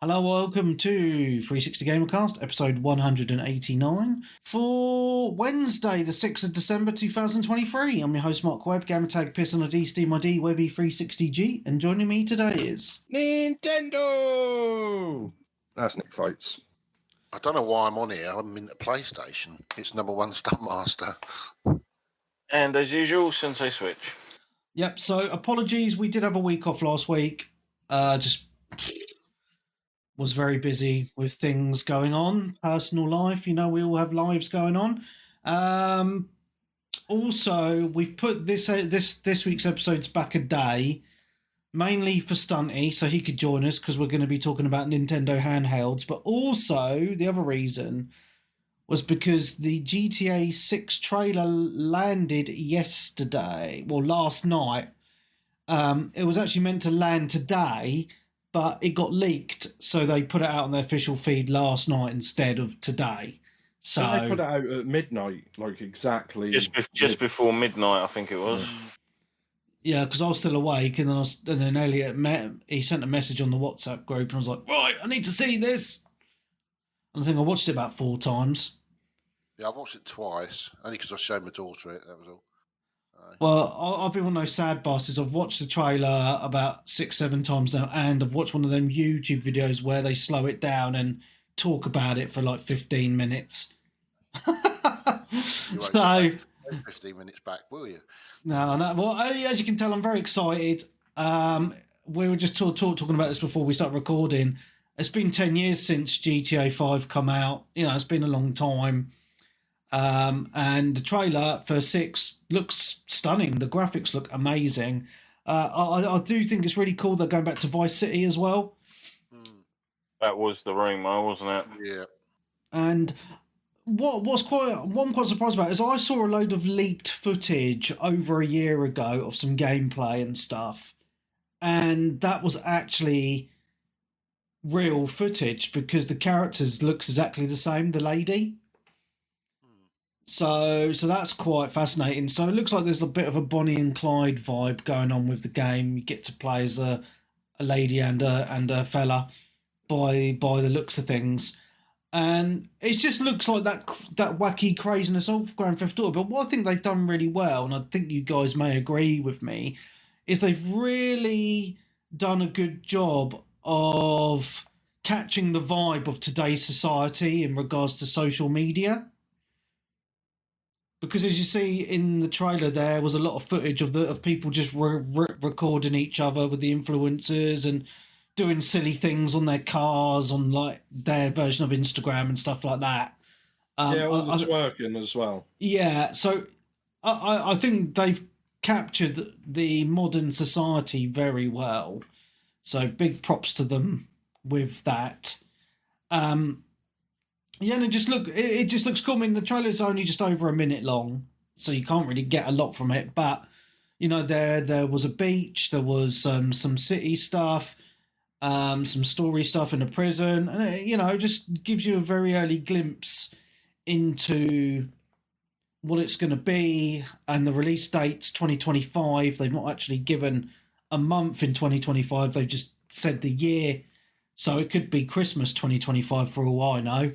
Hello, welcome to 360 Gamercast, episode 189 for Wednesday, the 6th of December 2023. I'm your host, Mark Webb, gamertag Piss on a D, Steam ID, Webby360G, and joining me today is... Nintendo! That's Nick Fights. I don't know why I'm on here. I'm in the PlayStation. It's number one Stuntmaster. And as usual, Sensei Switch. Yep, so apologies, we did have a week off last week. Just was very busy with things going on, personal life. You know, we all have lives going on. Also, we've put this week's episodes back a day, mainly for Stunty, so he could join us because we're going to be talking about Nintendo handhelds. But also, the other reason was because the GTA 6 trailer landed yesterday, well, last night. It was actually meant to land today, but it got leaked, so they put it out on their official feed last night instead of today. So they put it out at midnight, like exactly just before midnight, I think it was. Yeah, because I was still awake, and then Elliot he sent a message on the WhatsApp group, and I was like, right, I need to see this. And I think I watched it about 4 times. Yeah, I watched it twice, only because I showed my daughter it, that was all. Well, I've been one of those sad bastards. I've watched the trailer about 6-7 times now, and I've watched one of them YouTube videos where they slow it down and talk about it for like 15 minutes. You won't get 15 minutes back, will you? No. Well, as you can tell, I'm very excited. We were just talking about this before we start recording. It's been 10 years since GTA 5 come out. You know, it's been a long time. And the trailer for 6 looks stunning. The graphics look amazing. I do think it's really cool they're going back to Vice City as well. That was the rumour, wasn't it? Yeah. And what I'm quite surprised about is I saw a load of leaked footage over a year ago of some gameplay and stuff, and that was actually real footage because the characters looks exactly the same. The lady. So that's quite fascinating. So it looks like there's a bit of a Bonnie and Clyde vibe going on with the game. You get to play as a lady and a fella by the looks of things. And it just looks like that wacky craziness of Grand Theft Auto. But what I think they've done really well, and I think you guys may agree with me, is they've really done a good job of catching the vibe of today's society in regards to social media. Because as you see in the trailer, there was a lot of footage of people just recording each other with the influencers and doing silly things on their cars, on like their version of Instagram and stuff like that. All the twerking as well. Yeah, so I think they've captured the modern society very well. So big props to them with that. Yeah, and it just looks cool. I mean, the trailer's only just over a minute long, so you can't really get a lot from it. But you know, there was a beach, there was some city stuff, some story stuff in a prison, and it just gives you a very early glimpse into what it's going to be. And the release date's 2025. They've not actually given a month in 2025. They've just said the year, so it could be Christmas 2025 for all I know.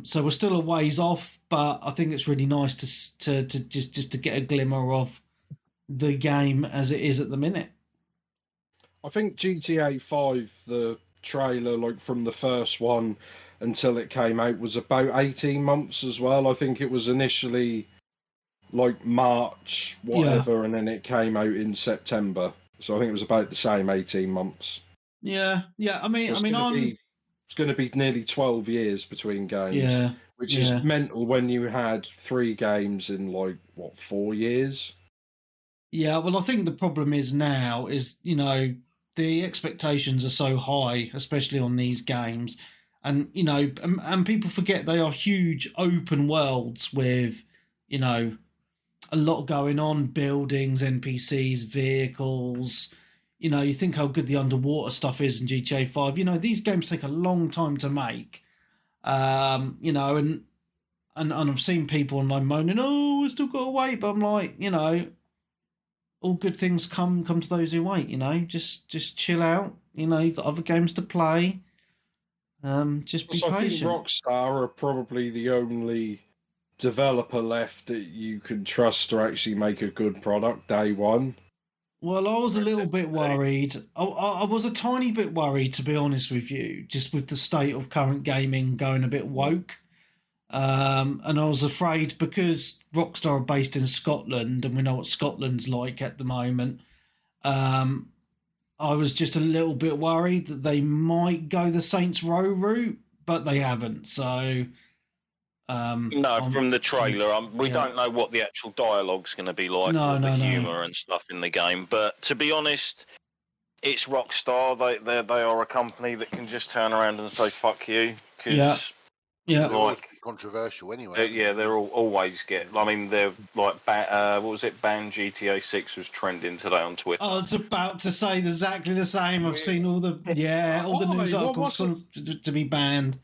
So we're still a ways off, but I think it's really nice to just get a glimmer of the game as it is at the minute. I think GTA 5, the trailer, like from the first one until it came out, was about 18 months as well. I think it was initially like March, whatever, and then it came out in September. So I think it was about the same 18 months. Yeah. I mean, it's going to be nearly 12 years between games, which is mental when you had 3 games in 4 years? Yeah, well, I think the problem is now is, the expectations are so high, especially on these games. And, and people forget they are huge open worlds with, a lot going on, buildings, NPCs, vehicles. You think how good the underwater stuff is in GTA 5. These games take a long time to make. And I've seen people online moaning, oh, we've still got to wait. But I'm like, all good things come to those who wait, Just chill out. You've got other games to play. Just be So I think patient. Rockstar are probably the only developer left that you can trust to actually make a good product day one. Well, I was a little bit Definitely. worried. I was a tiny bit worried, to be honest with you, just with the state of current gaming going a bit woke. And I was afraid because Rockstar are based in Scotland, and we know what Scotland's like at the moment. Um, I was just a little bit worried that they might go the Saints Row route, but they haven't. So, No, from the trailer, we yeah. don't know what the actual dialogue's going to be like or the humour and stuff in the game. But to be honest, it's Rockstar. They are a company that can just turn around and say "fuck you" because Yeah. They're always like controversial anyway. yeah, they're always get. I mean, they're like what was it? Banned GTA 6 was trending today on Twitter. I was about to say exactly the same. I've seen all the news articles to be banned.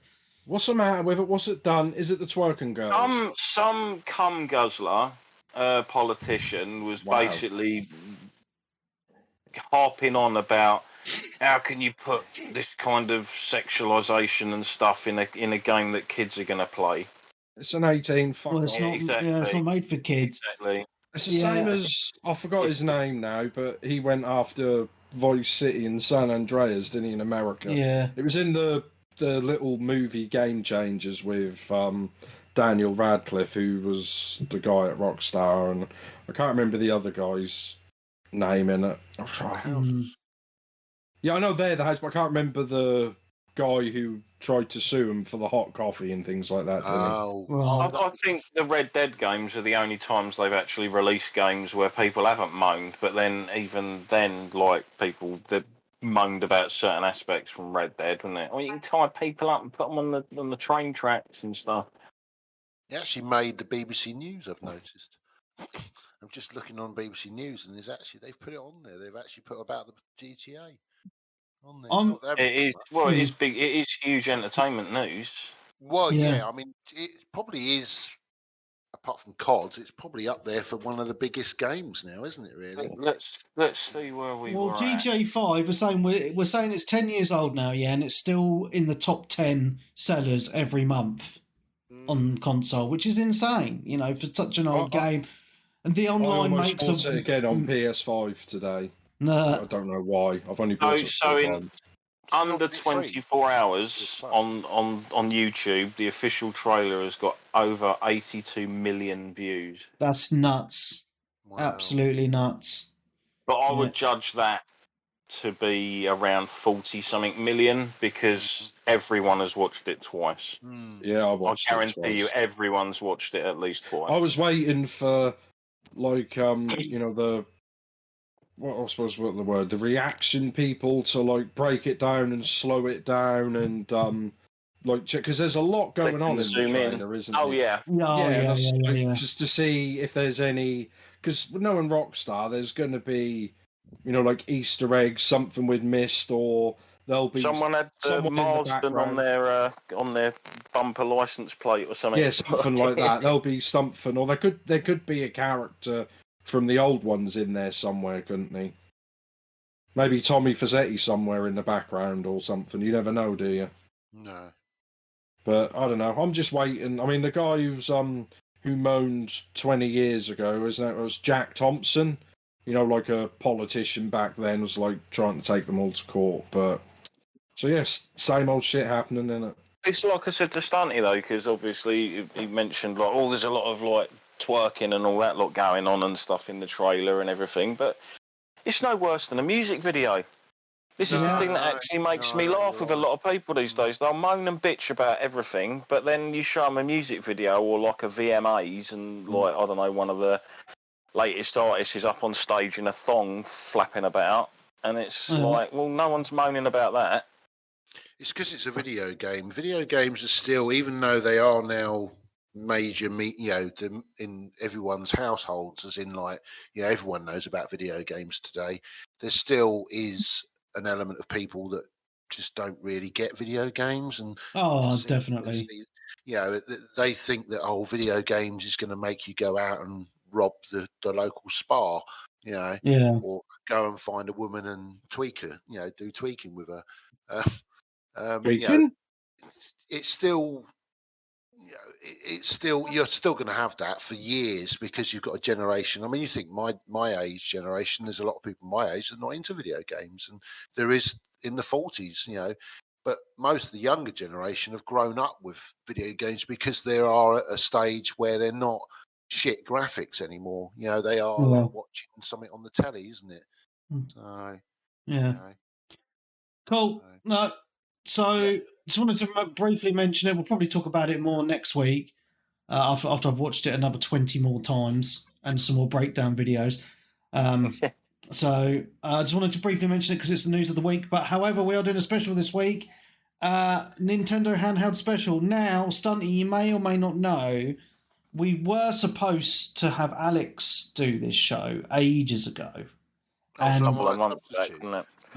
What's the matter with it? What's it done? Is it the twerking girls? Some cum guzzler politician was basically harping on about how can you put this kind of sexualization and stuff in a game that kids are going to play. It's an 18. Well, it's not. exactly. Yeah, it's not made for kids. Exactly. It's the same as I forgot his name now, but he went after Vice City and San Andreas, didn't he, in America? Yeah. It was in the little movie Game Changers with Daniel Radcliffe, who was the guy at Rockstar, and I can't remember the other guy's name in it. Yeah, I know they're the house, but I can't remember the guy who tried to sue him for the hot coffee and things like that. I think the Red Dead games are the only times they've actually released games where people haven't moaned, but then even then, like people that moaned about certain aspects from Red Dead, wasn't it? I mean, you can tie people up and put them on the train tracks and stuff. It actually made the BBC News, I've noticed. I'm just looking on BBC News, and they've put it on there. They've actually put about the GTA on there. It is big. It is huge entertainment news. Well, yeah. I mean, it probably is. Apart from CODs, it's probably up there for one of the biggest games now, isn't it? Really. Let's see where we were. Well, GTA 5, we're saying it's 10 years old now, yeah, and it's still in the top 10 sellers every month on console, which is insane, for such an old game. And the online makes it again on PS5 today. No, I don't know why. I've only bought it. So in under 24 hours on YouTube, the official trailer has got over 82 million views. That's nuts. Wow. Absolutely nuts. But I would judge that to be around 40-something million because everyone has watched it twice. Yeah, I guarantee you everyone's watched it at least twice. I was waiting for, the... the reaction people to break it down and slow it down and because there's a lot going on in the trailer, isn't there? Oh yeah, yeah. Just to see if there's any, because knowing Rockstar, there's going to be, Easter eggs, something with mist, or there'll be someone had Marsden on their bumper license plate or something. Yeah, something like that. There'll be something, or there could be a character from the old ones in there somewhere, couldn't he? Maybe Tommy Fazzetti somewhere in the background or something. You never know, do you? No. But I don't know. I'm just waiting. I mean, the guy who moaned 20 years ago, was Jack Thompson. Like a politician back then, was trying to take them all to court. But so yes, same old shit happening, isn't it? It's like I said to Stunty though, because obviously he mentioned there's a lot of twerking and all that lot going on and stuff in the trailer and everything, but it's no worse than a music video. This is the thing that actually makes me laugh with a lot of people these days. They'll moan and bitch about everything, but then you show them a music video or a VMAs and I don't know, one of the latest artists is up on stage in a thong flapping about, and it's no one's moaning about that. It's because it's a video game. Video games are still, even though they are now major in everyone's households, as in everyone knows about video games today, there still is an element of people that just don't really get video games, and definitely they think that video games is going to make you go out and rob the local spa, or go and find a woman and tweak her, do tweaking with her. Tweaking? it's still, you're still going to have that for years because you've got a generation. I mean, you think my age generation, there's a lot of people my age that are not into video games, and there is in the 40s, but most of the younger generation have grown up with video games because they are at a stage where they're not shit graphics anymore. They are like watching something on the telly, isn't it? So, yeah. Cool. No, so just wanted to briefly mention it. We'll probably talk about it more next week after I've watched it another 20 more times and some more breakdown videos. So I just wanted to briefly mention it because it's the news of the week. But however, we are doing a special this week. Nintendo Handheld Special. Now, Stunty, you may or may not know, we were supposed to have Alex do this show ages ago.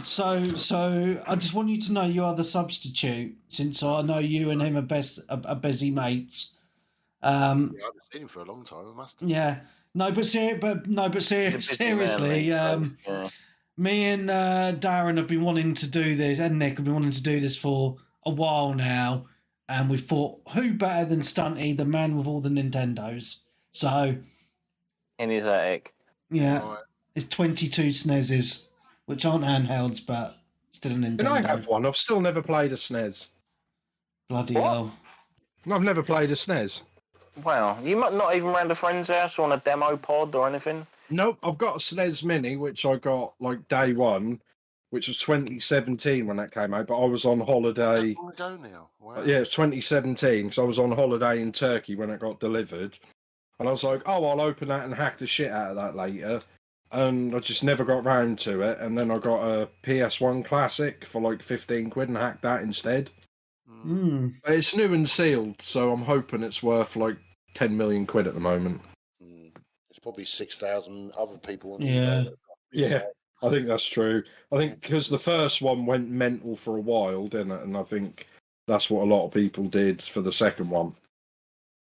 So I just want you to know you are the substitute, since I know you and him are busy mates. I haven't seen him for a long time. I must have. Yeah, seriously, me and Darren have been wanting to do this, and Nick have been wanting to do this for a while now, and we thought, who better than Stunty, the man with all the Nintendos? So in his attic, it's 22 SNESes. Which aren't handhelds, but still a Nintendo. Can I have one? I've still never played a SNES. Bloody hell. I've never played a SNES. Wow. You might not even round a friend's house or on a demo pod or anything? Nope. I've got a SNES Mini, which I got like day one, which was 2017 when that came out, but I was on holiday. How long ago now? Wow. Yeah, it's 2017, because I was on holiday in Turkey when it got delivered. And I was like, I'll open that and hack the shit out of that later. And I just never got round to it. And then I got a PS1 Classic for like 15 quid and hacked that instead. It's new and sealed, so I'm hoping it's worth like 10 million quid at the moment. There's probably 6,000 other people on Yeah, I think that's true. I think because the first one went mental for a while, didn't it? And I think that's what a lot of people did for the second one.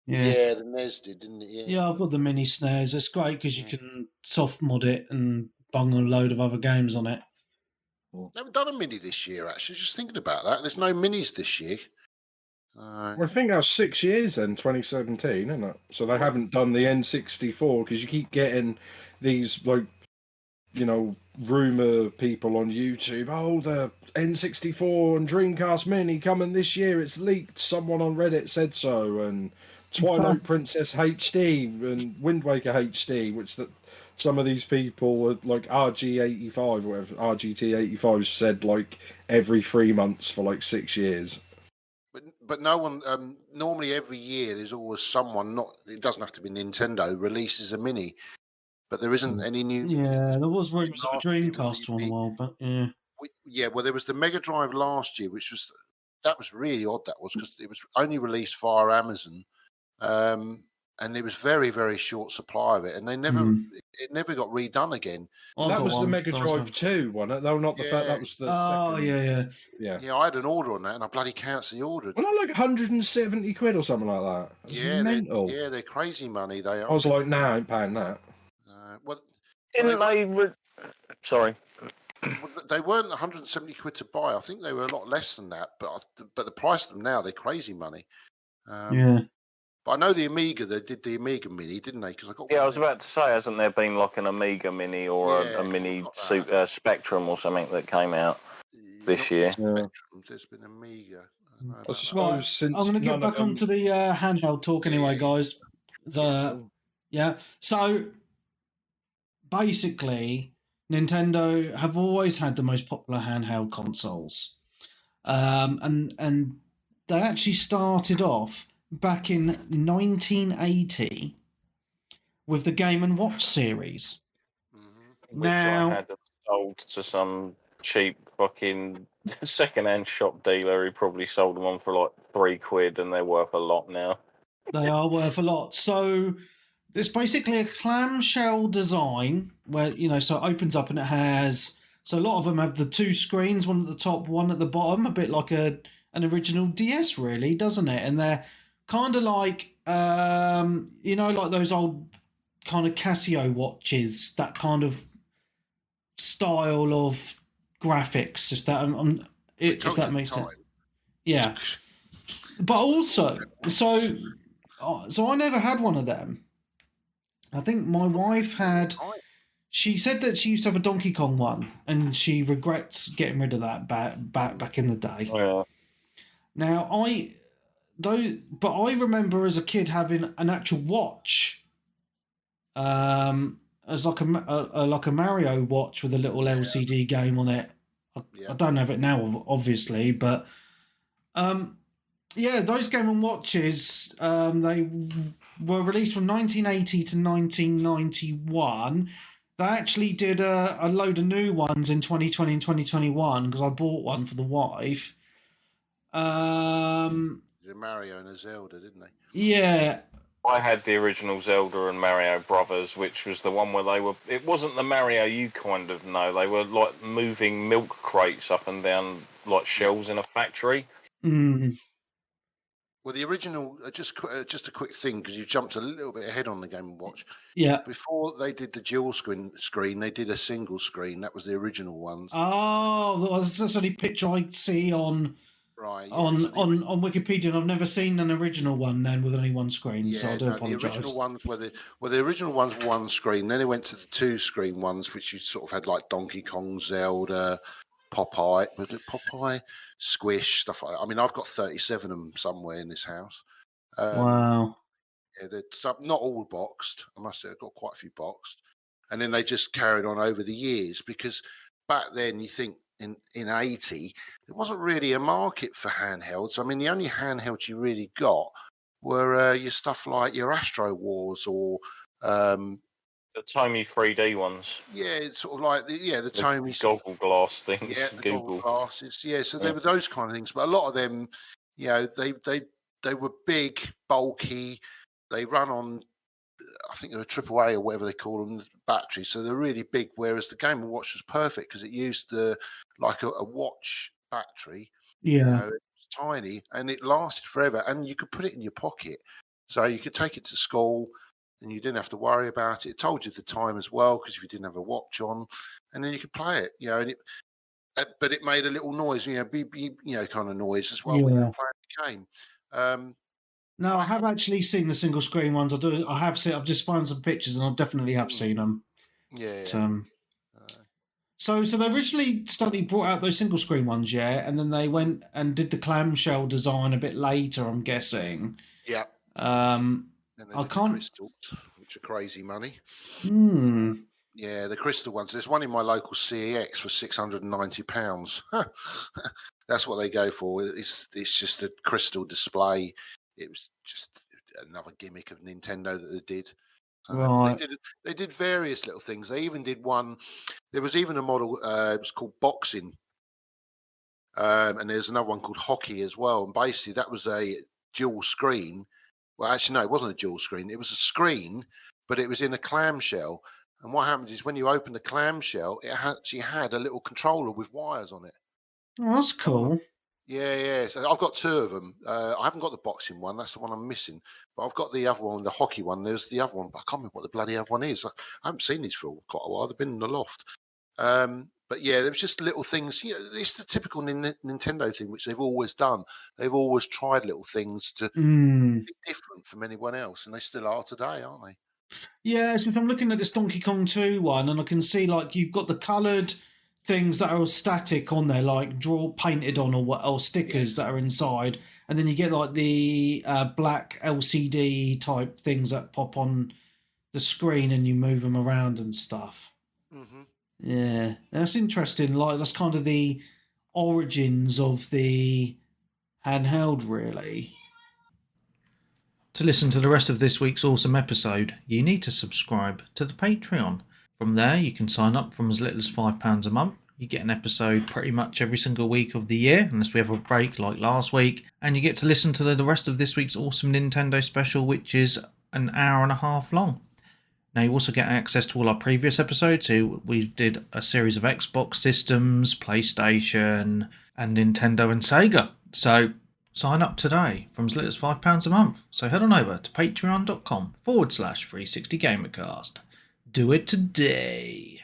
Yeah, the NES did, didn't it? Yeah, I've got the mini SNES. It's great because you can soft mod it and bung a load of other games on it. They haven't done a mini this year, actually. Just thinking about that. There's no minis this year. Well, I think that was 6 years then, 2017, isn't it? So they haven't done the N64 because you keep getting these, like, rumour people on YouTube. Oh, the N64 and Dreamcast Mini coming this year. It's leaked. Someone on Reddit said so. And Twilight Princess HD and Wind Waker HD, which some of these people, like RG85 or whatever, RGT85 said like every 3 months for like 6 years. But no one. Normally, every year there's always someone. It doesn't have to be Nintendo releases a mini, but there isn't any new. Yeah, there was rumours of a Dreamcast one a while, but yeah. Well, there was the Mega Drive last year, which was really odd. That was because it was only released via Amazon. And there was very, very short supply of it, and it never got redone again. That was the Mega Drive 2 one, though not the first. That was the second. Yeah. I had an order on that, and I bloody cancelled the order. Well, like 170 quid or something like that. That's mental. They're crazy money. They are. I was like, I ain't paying that. Sorry. They weren't 170 quid to buy. I think they were a lot less than that. But the price of them now, they're crazy money. But I know the Amiga. They did the Amiga Mini, didn't they? Because I was about to say, hasn't there been like an Amiga Mini or a Mini Spectrum or something that came out this year? Spectrum. There's been Amiga. I suppose since I'm going to get back onto the handheld talk anyway, guys. So basically, Nintendo have always had the most popular handheld consoles, and they actually started off back in 1980 with the Game & Watch series. Which I had them sold to some cheap fucking second-hand shop dealer who probably sold them on for like £3, and they're worth a lot now. They are worth a lot. So it's basically a clamshell design where, so it opens up and it has... So a lot of them have the two screens, one at the top, one at the bottom, a bit like an original DS, really, doesn't it? And they're kind of like, like those old kind of Casio watches, that kind of style of graphics, if that makes sense. Yeah. But also, so I never had one of them. I think my wife had. She said that she used to have a Donkey Kong one, and she regrets getting rid of that back in the day. Yeah. Now but I remember as a kid having an actual watch, as like a Mario watch with a little LCD game on it. I don't have it now, obviously, but yeah, those Game and Watches, they were released from 1980 to 1991. They actually did a load of new ones in 2020 and 2021 because I bought one for the wife. A Mario and a Zelda, didn't they? Yeah. I had the original Zelda and Mario Brothers, which was the one where they were. It wasn't the Mario you kind of know. They were like moving milk crates up and down like shelves in a factory. Mm. Well, the original, just a quick thing, because you jumped a little bit ahead on the Game & Watch. Yeah. Before they did the dual screen, they did a single screen. That was the original ones. Oh, that's the only picture I see on on Wikipedia, and I've never seen an original one then with only one screen. So I do apologise. The original ones were the original ones were one screen. Then it went to the two screen ones, which you sort of had like Donkey Kong, Zelda, Popeye, Squish, stuff like that. I mean, I've got 37 of them somewhere in this house. Wow. Yeah, they're not all boxed. I must say, I've got quite a few boxed. And then they just carried on over the years, because back then, you think in 80, there wasn't really a market for handhelds. I mean, the only handhelds you really got were your stuff like your Astro Wars or the Tomy 3D ones. Yeah, it's sort of like the Tomy goggle glass things. Yeah, the goggle glasses. Yeah, so they were those kind of things. But a lot of them, you know, they were big, bulky. They run on, I think they were AAA or whatever they call them, batteries. So they're really big. Whereas the Game & Watch was perfect because it used like a watch battery. Yeah, you know, it was tiny and it lasted forever. And you could put it in your pocket, so you could take it to school. And you didn't have to worry about it. It told you the time as well, because if you didn't have a watch on, and then you could play it, you know. And but it made a little noise, you know, beep, beep, you know, kind of noise as well when you were playing the game. No, I have actually seen the single screen ones. I have seen. I've just found some pictures, and I definitely have seen them. Yeah. So they originally brought out those single screen ones, yeah, and then they went and did the clamshell design a bit later, I'm guessing. Yeah. And I can't. The crystals, which are crazy money. Yeah, the crystal ones. There's one in my local CEX for £690. That's what they go for. It's just a crystal display. It was just another gimmick of Nintendo that they did. Right. They did various little things. They even did one. There was even a model. It was called Boxing. And there's another one called Hockey as well. And basically, that was a dual screen. Well, actually, no, it wasn't a dual screen. It was a screen, but it was in a clamshell. And what happened is when you open the clamshell, it actually had a little controller with wires on it. Oh, that's cool. Yeah. So I've got two of them. I haven't got the boxing one. That's the one I'm missing. But I've got the other one, the hockey one. There's the other one, but I can't remember what the bloody other one is. I haven't seen these for quite a while. They've been in the loft. But yeah, there was just little things. You know, it's the typical Nintendo thing, which they've always done. They've always tried little things to be different from anyone else, and they still are today, aren't they? Yeah, since I'm looking at this Donkey Kong 2 one, and I can see like you've got the coloured things that are static on there, like painted on or stickers that are inside, and then you get like the black LCD type things that pop on the screen, and you move them around and stuff. Mm-hmm. Yeah, that's interesting. Like that's kind of the origins of the handheld, really. To listen to the rest of this week's awesome episode, you need to subscribe to the Patreon. From there, you can sign up from as little as £5 a month. You get an episode pretty much every single week of the year, unless we have a break like last week. And you get to listen to the rest of this week's awesome Nintendo special, which is an hour and a half long. Now, you also get access to all our previous episodes. So we did a series of Xbox systems, PlayStation, and Nintendo and Sega. So sign up today from as little as £5 a month. So head on over to patreon.com/360gamercast. Do it today.